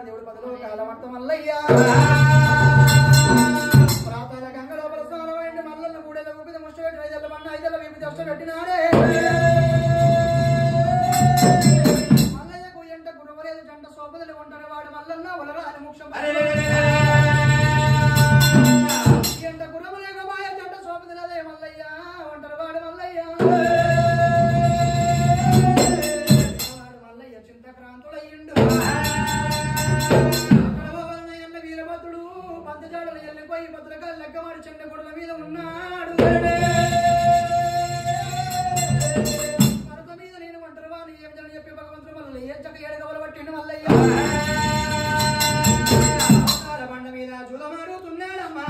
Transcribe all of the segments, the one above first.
దేవుడు పదలో కాలవర్తం మల్లయ్య ప్రాతల గంగ లోపల స్నానమైంది మల్లన్న కూడెల ఊపిద ముష్టి పెట్టి 5 ఏళ్ల మన్న 5 ఏళ్ల వీపు దష్ట పెట్టినాడే మల్లయ్యకు ఎంట గురువలేదు జంట సోపదలు ఉంటాడు వాడు మల్లన్న వలరాని మోక్షం ఎంట గురువలేక మాయ జంట సోపదలదే మల్లయ్య ఉంటాడు వాడు మల్లయ్య వాడు మల్లయ్య చింతక్రాంతుడయ్యిండు వీరభద్రుడు పంచజాడలు ఎల్లిపోయి భద్రకాలు లెక్కమాడి చెండ గొడవ మీద ఉన్నాడు మరొక మీద నేను ఒంటరి వాడిని ఏం జనం చెప్పి భగవంతుడు మళ్ళీ ఏ చక్క ఏడగవలు పట్టిండు మల్లయ్య బండ మీద జూలమాడుతున్నాడమ్మా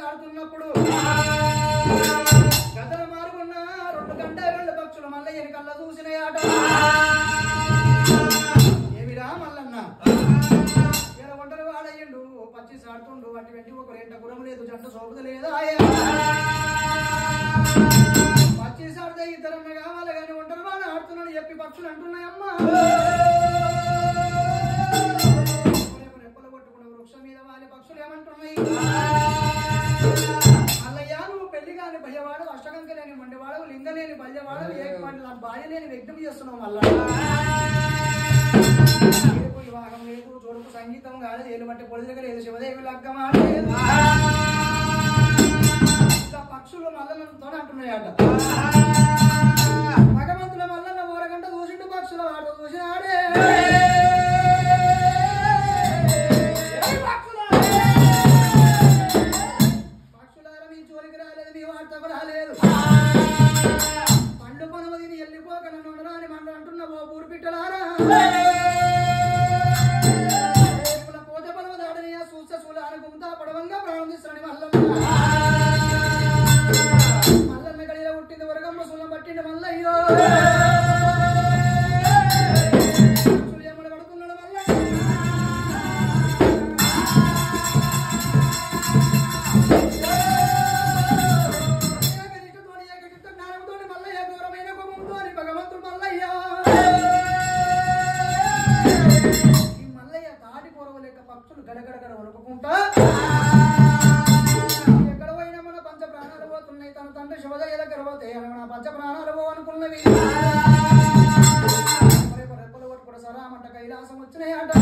ఆడుతున్నప్పుడు గదల మారుగున్న 2 గంట 2 పక్షులు మల్లయ్యని కళ్ళ చూసినాయట ఏమిరా మల్లన్న ఇలా ఒంటరి వాడయ్యిండు పచ్చి సాడుతుండు వాటి వెంటి ఒక రెంట గురం లేదు జంట సోపద లేదా పచ్చి సాడితే ఇద్దరన్న కావాలి కానీ ఒంటరి వాడు ఆడుతున్నాడు చెప్పి పక్షులు అంటున్నాయమ్మా రెప్పలు కొట్టుకున్న వృక్షం మీద వాలి పక్షులు ఏమంటున్నాయి మల్లయ్య నువ్వు పెళ్లి కాని భయవాడు అష్టకంక లేని మండివాడు లింగ లేని బల్యవాడు ఏకపాటి నా భార్య లేని వ్యక్తం చేస్తున్నావు మళ్ళా వివాహం లేదు చోడుకు సంగీతం కాదు ఏలు బట్టి పొడిదిగ లేదు శివదేవి లగ్గమాడలేదు ఇట్లా పక్షులు మల్లలతో అంటున్నాయట భగవంతుల మల్లన్న 1 గంట చూసిండు పక్షుల వాడు చూసినాడే రాలేదు పండు పనుమదిని వెళ్ళిపోక నన్ను ఉండరాని మండ అంటున్న ఓ పూరు పిట్టలారా పోతే పనుమ దాడని చూస్తే చూడాలని గుంతా పడవంగా ప్రారంభిస్తారని మల్లన్న గడిలో పుట్టింది వరగమ్మ సులం పట్టింది మల్లయ్యో ఏమని పడుతున్నాడు మల్లయ్య భగవంతుడు మల్లయ్య ఈ మల్లయ్య తాటి పొరవలేక పక్షులు గడగడగడ వణుకుంటా ఎక్కడ పోయినా మన పంచ ప్రాణాలు పోతున్నాయి తన తండ్రి శివదయ్య దగ్గర పోతే మన పంచ ప్రాణాలు పోవనుకున్నవి రెప్పలు కొట్టుకుంటూ సరామంట కైలాసం వచ్చినాయట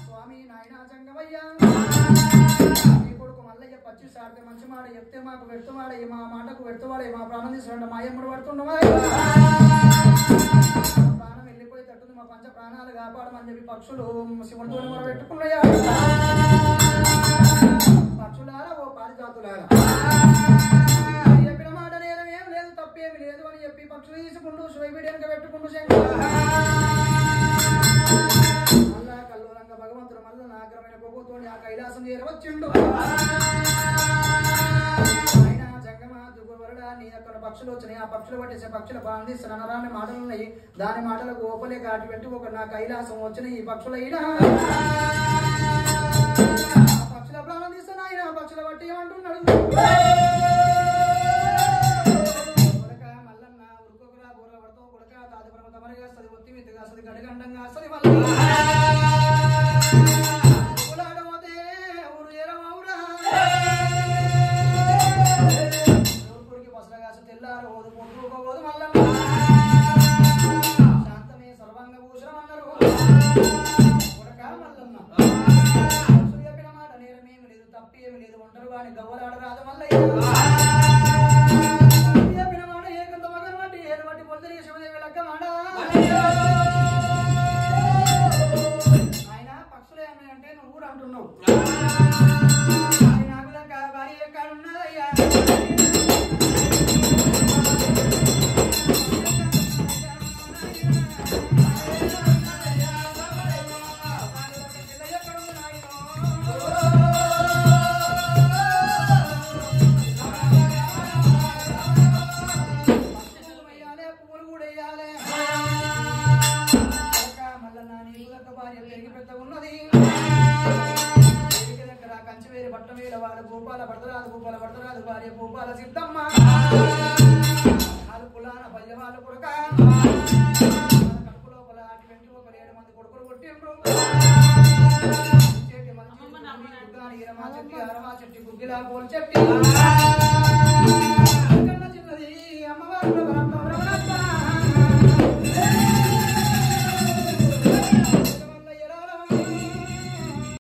స్వామి నాయన జంగమయ్య మల్లయ్య పచ్చి సాడితే మంచి మాట చెప్తే మాకు పెడుతువాడే మా మాటకు పెడుతువాడే మా ప్రాణం తీసుకుంటే మా ఎమ్మడు పడుతుండమా ప్రాణం వెళ్ళిపోయి తట్టుంది మా పంచ ప్రాణాలు కాపాడమని చెప్పి పక్షులు శివుడితో మొర పెట్టుకున్నాయా పక్షులారా ఓ పారిజాతులారా చెప్పిన మాట నేరం ఏం లేదు తప్పేమి లేదు అని చెప్పి పక్షులు తీసుకుంటూ శివబిడియనక పెట్టుకుంటూ శంకర మళ్ళా కల్లోలంగా భగవంతుడు మళ్ళీ నాగ్రమైన కొవ్వుతోని ఆ కైలాసం చేరవచ్చిండు ఆయన జంగమా దుగువరడా నీ అక్కడ పక్షులు వచ్చినాయి ఆ పక్షులు పట్టేసే పక్షుల బాంధిస్తున్న అనరాని మాటలు ఉన్నాయి దాని మాటలకు ఓపలేక అటువంటి ఒక నా కైలాసం వచ్చిన ఈ పక్షులైనా పక్షుల ప్రాణం తీస్తున్న ఆయన పక్షుల బట్టి ఏమంటున్నాడు మల్లన్న ఉరుకోకురా బోర పడతాం కొడక తాది పరమ తమరిగా వస్తుంది ఒత్తి విత్తుగా వస్తుంది గడిగండంగా వస్తుంది మళ్ళీ తెల్లారు ఓదు పొద్దుకోదు మళ్ళీ మల్లమ్మ చెప్పిన మాట నేరమేమి లేదు తప్పేమి లేదు ఒంటరు వాడిని గవ్వలాడ రాదు మల్లయ్య చెప్పిన మాట ఏకంత మగన్ బట్టి ఏడు బట్టి పొందరి శివదేవి లక్క మాట ఆయన పక్షులే అంటే నువ్వు కూడా అంటున్నావు నాకు లక్క భార్య ఎక్కడ ఉన్నదయ్యా గోపాల పడతరాదు భార్య గోపాల సిద్ధమ్మ వాళ్ళు కులాన పల్లె వాళ్ళు కొడుక కడుపు లోపల 7 మంది కొడుకులు కొట్టిండ్రు చెట్టి మంచి చెట్టి అరమా చెట్టి గుగ్గిలా పోల్ చెట్టి